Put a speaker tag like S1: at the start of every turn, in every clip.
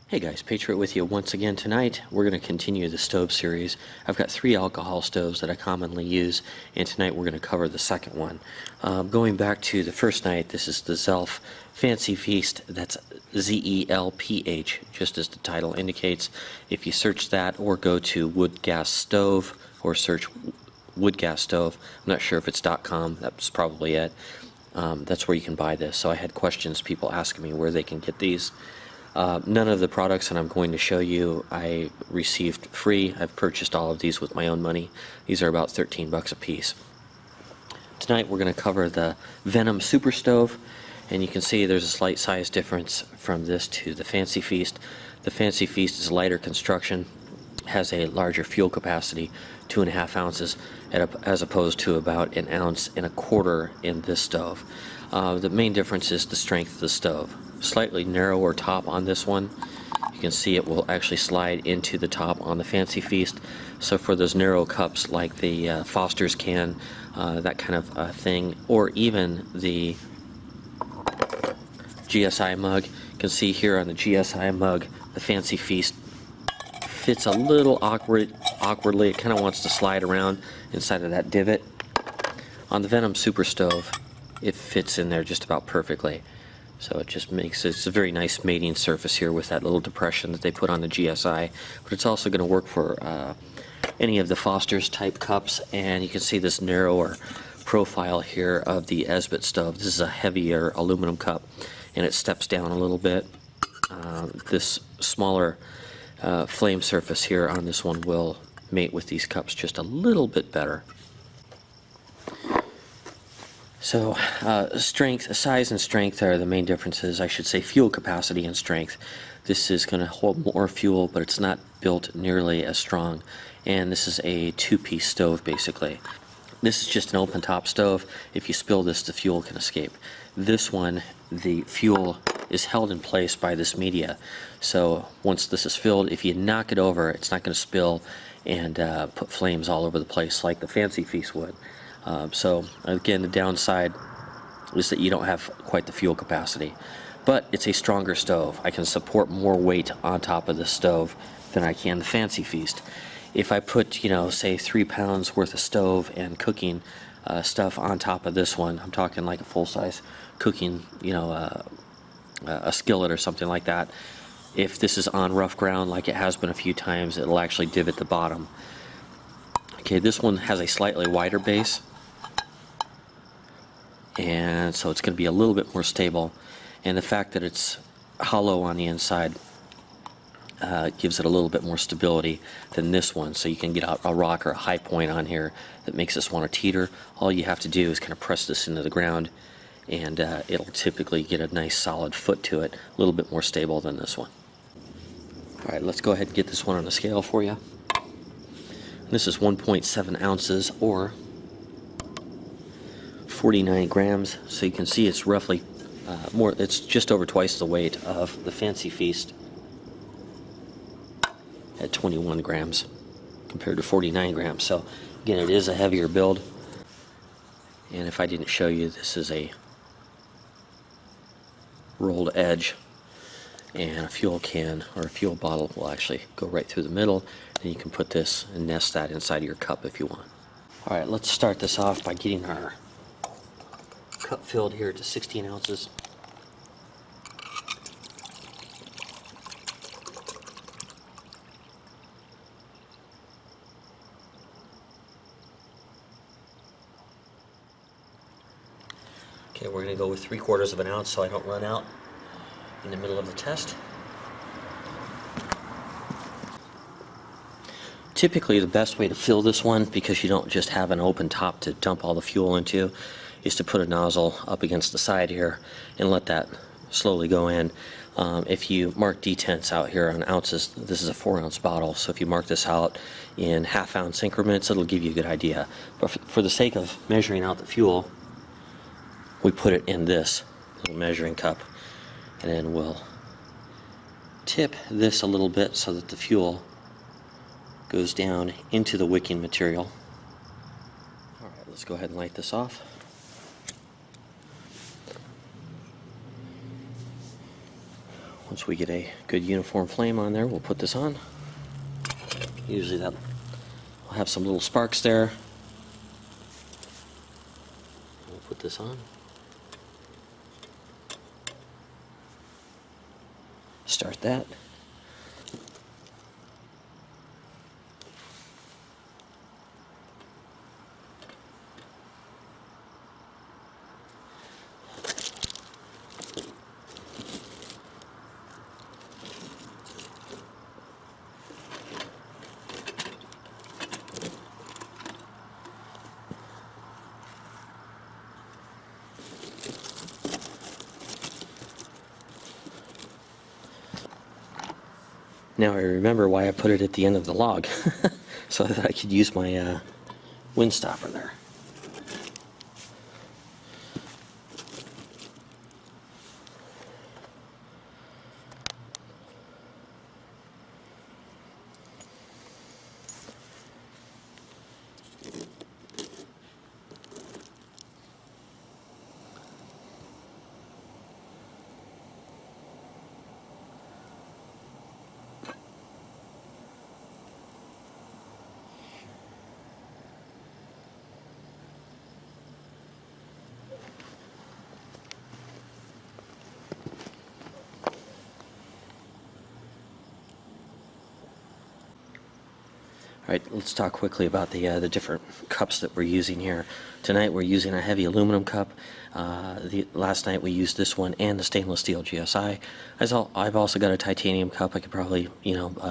S1: Hey guys, Patriot with you once again tonight. We're going to continue the stove series. I've got 3 alcohol stoves that I commonly use, and tonight we're going to cover the second one. Going back to the first night, this is the Zelph Fancy Feast. That's Zelph, just as the title indicates. If you search that or go to wood gas stove or search wood gas stove, I'm not sure if it's .com, that's probably it. That's where you can buy this. So I had questions, people asking me where they can get these. None of the products that I'm going to show you I received free. I've purchased all of these with my own money. These are about 13 bucks a piece. Tonight we're going to cover the Venom Super Stove, and you can see there's a slight size difference from this to the Fancy Feast. The Fancy Feast is lighter construction, has a larger fuel capacity, 2.5 ounces, as opposed to about 1.25 ounces in this stove. The main difference is the strength of the stove. Slightly narrower top on this one. You can see it will actually slide into the top on the Fancy Feast. So for those narrow cups like the Foster's can, that kind of thing, or even the GSI mug, you can see here on the GSI mug, the Fancy Feast fits a little awkwardly. It kind of wants to slide around inside of that divot. On the Venom Super Stove, it fits in there just about perfectly. So it just makes it's a very nice mating surface here with that little depression that they put on the GSI. But it's also going to work for any of the Foster's type cups. And you can see this narrower profile here of the Esbit stove. This is a heavier aluminum cup, and it steps down a little bit. This smaller flame surface here on this one will mate with these cups just a little bit better. So strength, size and strength are the main differences. I should say fuel capacity and strength. This is going to hold more fuel, but it's not built nearly as strong. And this is a 2-piece stove basically. This is just an open top stove. If you spill this, the fuel can escape. This one, the fuel is held in place by this media. So once this is filled, if you knock it over, it's not going to spill and put flames all over the place like the Fancy Feast would. So again, the downside is that you don't have quite the fuel capacity, but it's a stronger stove. I can support more weight on top of the stove than I can the Fancy Feast. If I put, say 3 pounds worth of stove and cooking stuff on top of this one, I'm talking like a full-size cooking, a skillet or something like that. If this is on rough ground like it has been a few times, it'll actually divot the bottom. Okay, this one has a slightly wider base, and so it's going to be a little bit more stable, and the fact that it's hollow on the inside gives it a little bit more stability than this one. So you can get a rock or a high point on here that makes this want to teeter. All you have to do is kind of press this into the ground, and it'll typically get a nice solid foot to it, a little bit more stable than this one. Alright, let's go ahead and get this one on the scale for you. This is 1.7 ounces or 49 grams, so you can see it's roughly it's just over twice the weight of the Fancy Feast at 21 grams compared to 49 grams. So again, it is a heavier build, and if I didn't show you, this is a rolled edge, and a fuel can or a fuel bottle will actually go right through the middle, and you can put this and nest that inside of your cup if you want. Alright, let's start this off by getting our cup filled here to 16 ounces. Okay, we're going to go with 3/4 of an ounce so I don't run out in the middle of the test. Typically the best way to fill this one, because you don't just have an open top to dump all the fuel into, is to put a nozzle up against the side here and let that slowly go in. If you mark detents out here on ounces, this is a 4-ounce bottle, so if you mark this out in 1/2 ounce increments, it'll give you a good idea. But for the sake of measuring out the fuel, we put it in this little measuring cup, and then we'll tip this a little bit so that the fuel goes down into the wicking material. Alright, let's go ahead and light this off. Once we get a good uniform flame on there, we'll put this on. Usually that will have some little sparks there. We'll put this on. Start that. Now I remember why I put it at the end of the log, so that I could use my wind stopper there. All right, let's talk quickly about the different cups that we're using here. Tonight we're using a heavy aluminum cup. Last night we used this one and the stainless steel GSI. I've also got a titanium cup. I could probably,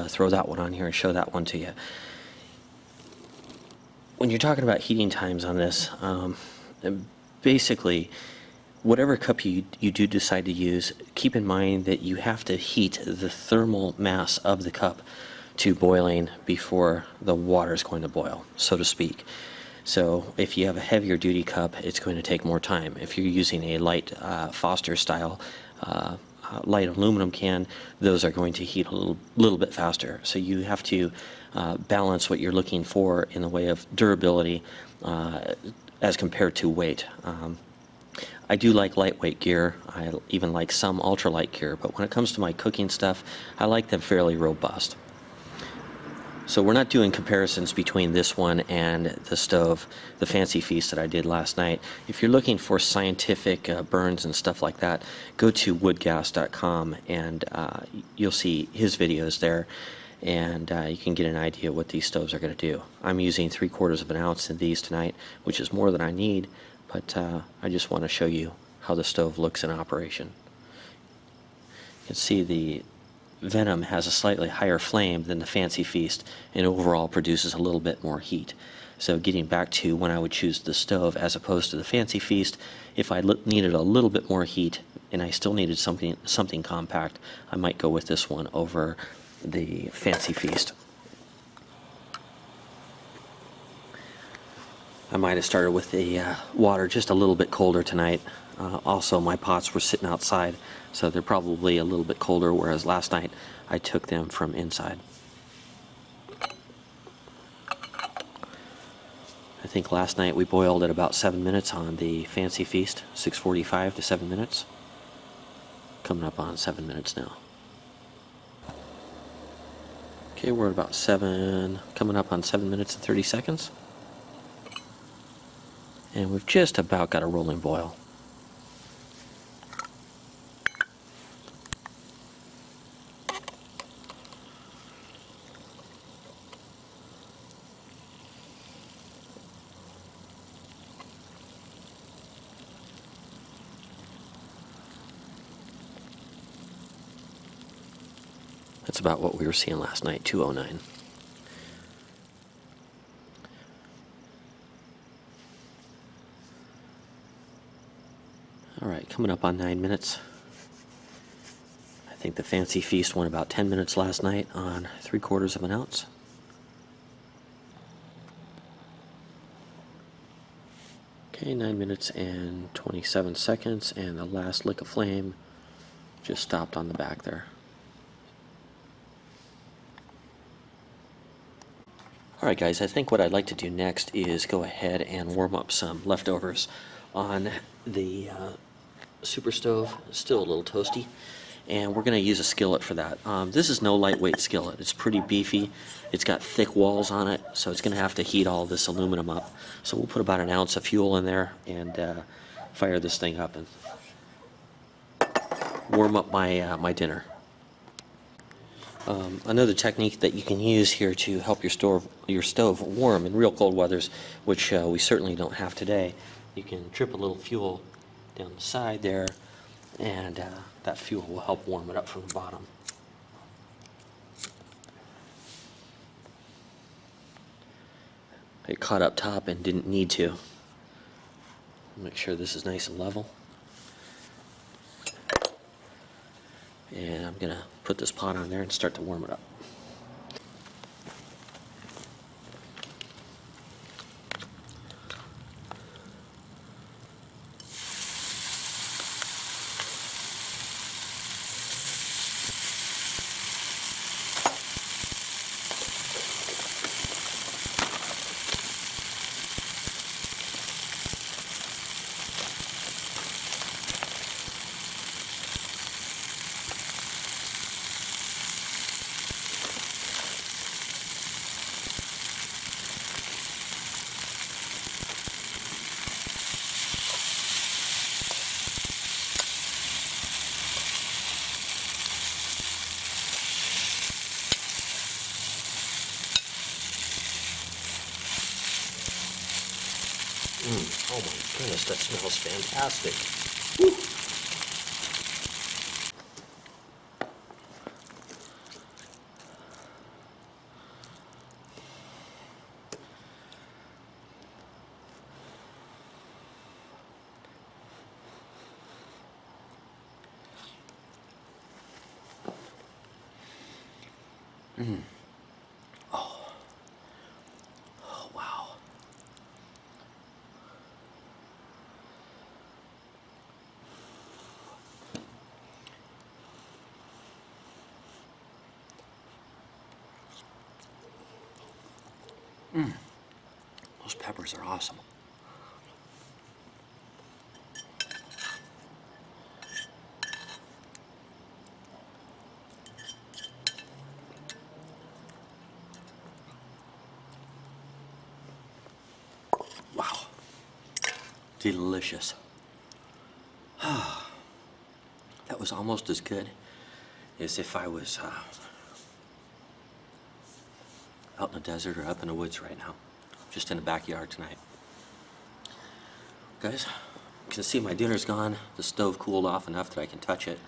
S1: throw that one on here and show that one to you. When you're talking about heating times on this, basically, whatever cup you do decide to use, keep in mind that you have to heat the thermal mass of the cup to boiling before the water is going to boil, so to speak. So if you have a heavier duty cup, it's going to take more time. If you're using a light Foster style light aluminum can, those are going to heat a little bit faster. So you have to balance what you're looking for in the way of durability as compared to weight. I do like lightweight gear. I even like some ultralight gear, but when it comes to my cooking stuff, I like them fairly robust. So we're not doing comparisons between this one and the stove, the Fancy Feast that I did last night. If you're looking for scientific burns and stuff like that, go to woodgas.com and you'll see his videos there, and you can get an idea what these stoves are going to do. I'm using 3/4 of an ounce in these tonight, which is more than I need, but I just want to show you how the stove looks in operation. You can see the Venom has a slightly higher flame than the Fancy Feast and overall produces a little bit more heat. So getting back to when I would choose the stove as opposed to the Fancy Feast, if I needed a little bit more heat and I still needed something compact, I might go with this one over the Fancy Feast. I might have started with the water just a little bit colder tonight. Also, my pots were sitting outside, so they're probably a little bit colder, whereas last night I took them from inside. I think last night we boiled at about 7 minutes on the Fancy Feast, 6:45 to 7 minutes. Coming up on 7 minutes now. Okay, we're at about coming up on 7 minutes and 30 seconds. And we've just about got a rolling boil. That's about what we were seeing last night, 209. All right, coming up on 9 minutes. I think the Fancy Feast went about 10 minutes last night on 3/4 of an ounce. Okay, 9 minutes and 27 seconds, and the last lick of flame just stopped on the back there. Alright guys, I think what I'd like to do next is go ahead and warm up some leftovers on the Super Stove. Still a little toasty, and we're going to use a skillet for that. This is no lightweight skillet. It's pretty beefy. It's got thick walls on it, so it's going to have to heat all this aluminum up. So we'll put about an ounce of fuel in there and fire this thing up and warm up my dinner. Another technique that you can use here to help your stove warm in real cold weathers, which we certainly don't have today, you can drip a little fuel down the side there, and that fuel will help warm it up from the bottom. It caught up top and didn't need to. Make sure this is nice and level. And I'm going to put this pot on there and start to warm it up. Oh my goodness, that smells fantastic. Woo. Oh. Oh, wow. Those peppers are awesome. Wow. Delicious. That was almost as good as if I was out in the desert or up in the woods right now. Just in the backyard tonight. Guys, you can see my dinner's gone. The stove cooled off enough that I can touch it.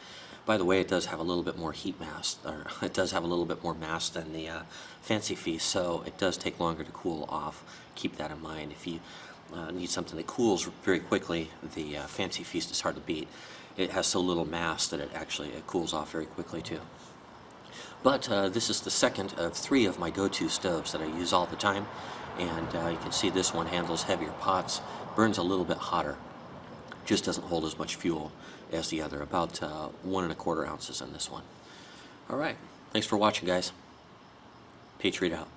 S1: By the way, it does have a little bit more heat mass, or it does have a little bit more mass than the Fancy Feast, so it does take longer to cool off. Keep that in mind. If you need something that cools very quickly, the Fancy Feast is hard to beat. It has so little mass that it cools off very quickly too. But this is the second of 3 of my go-to stoves that I use all the time, and you can see this one handles heavier pots, burns a little bit hotter, just doesn't hold as much fuel as the other, about 1 1/4 ounces in this one. Alright, thanks for watching, guys. Patriot out.